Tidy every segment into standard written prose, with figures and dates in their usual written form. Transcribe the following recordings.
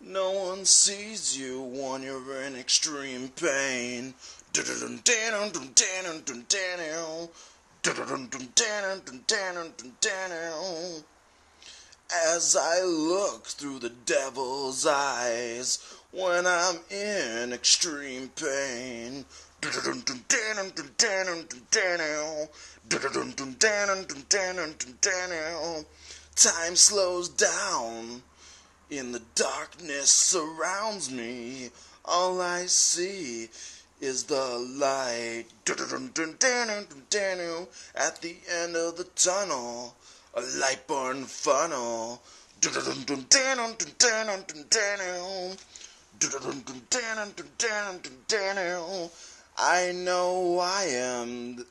No one sees you when you're in extreme pain. As I look through the devil's eyes when I'm in extreme pain. Time slows down. In the darkness surrounds me. All I see is the light. At the end of the tunnel, a light burn funnel. I know I am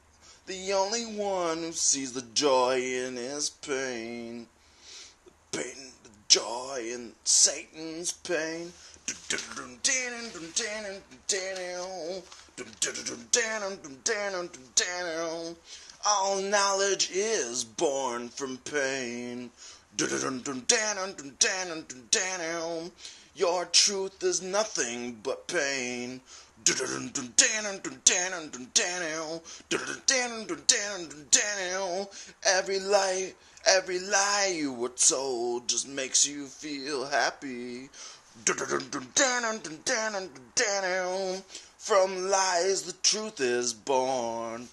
the only one who sees the joy in his pain. The joy in Satan's pain. All knowledge is born from pain. Your truth is nothing but pain. Every lie you were told just makes you feel happy. From lies the truth is born.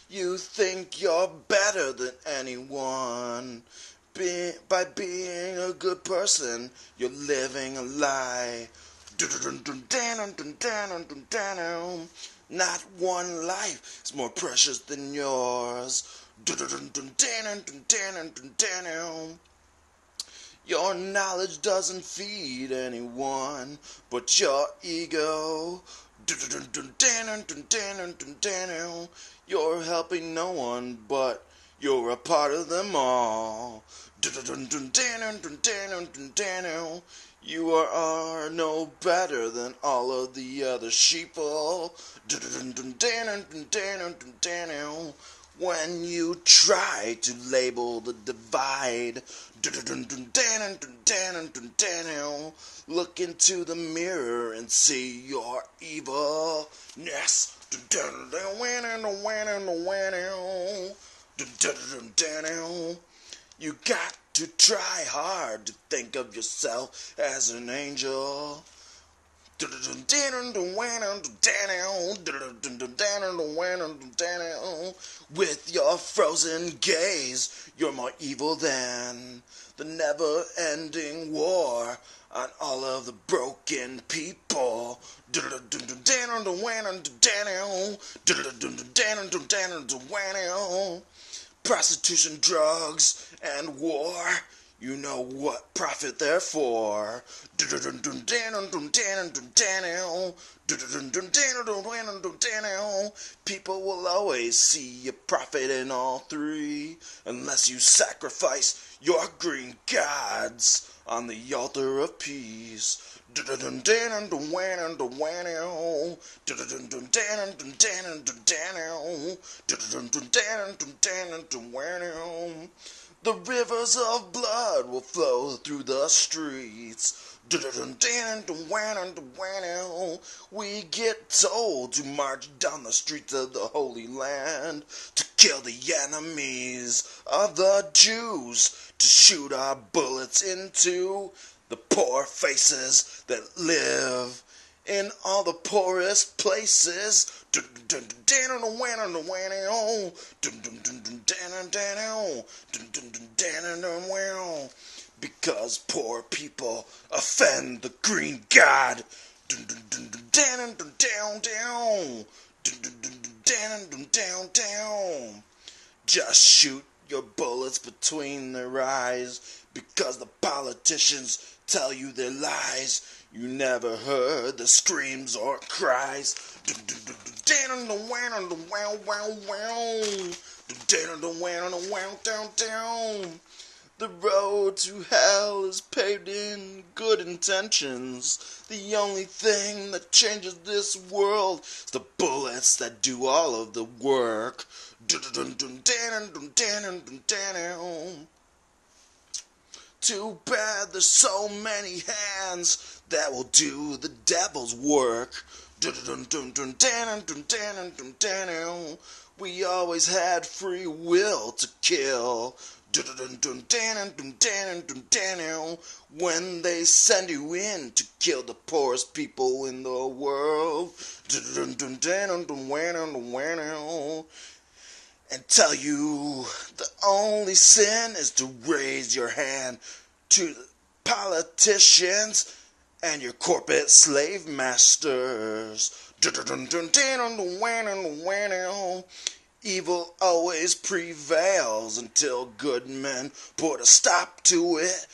You think you're better than anyone. By being a good person, you're living a lie. Not one life is more precious than yours. Your knowledge doesn't feed anyone but your ego. You're helping no one, but you're a part of them all. You are no better than all of the other sheeple. When you try to label the divide, look into the mirror and see your evilness. You got to try hard to think of yourself as an angel. With your frozen gaze, you're more evil than the never-ending war on all of the broken people. Prostitution, drugs, and war. You know what profit they're for. People will always see you profit in all three, unless you sacrifice your green gods on the altar of peace. The rivers of blood will flow through the streets. We get told to march down the streets of the Holy Land to kill the enemies of the Jews, to shoot our bullets into the poor faces that live in all the poorest places. Because poor people offend the green god. Just shoot your bullets between their eyes, because the politicians tell you their lies. You never heard the screams or cries. The road to hell is paved in good intentions. The only thing that changes this world is the bullets that do all of the work. Too bad there's so many hands that will do the devil's work. We always had free will to kill. When they send you in to kill the poorest people in the world, and tell you the only sin is to raise your hand to the politicians and your corporate slave masters. Evil always prevails until good men put a stop to it.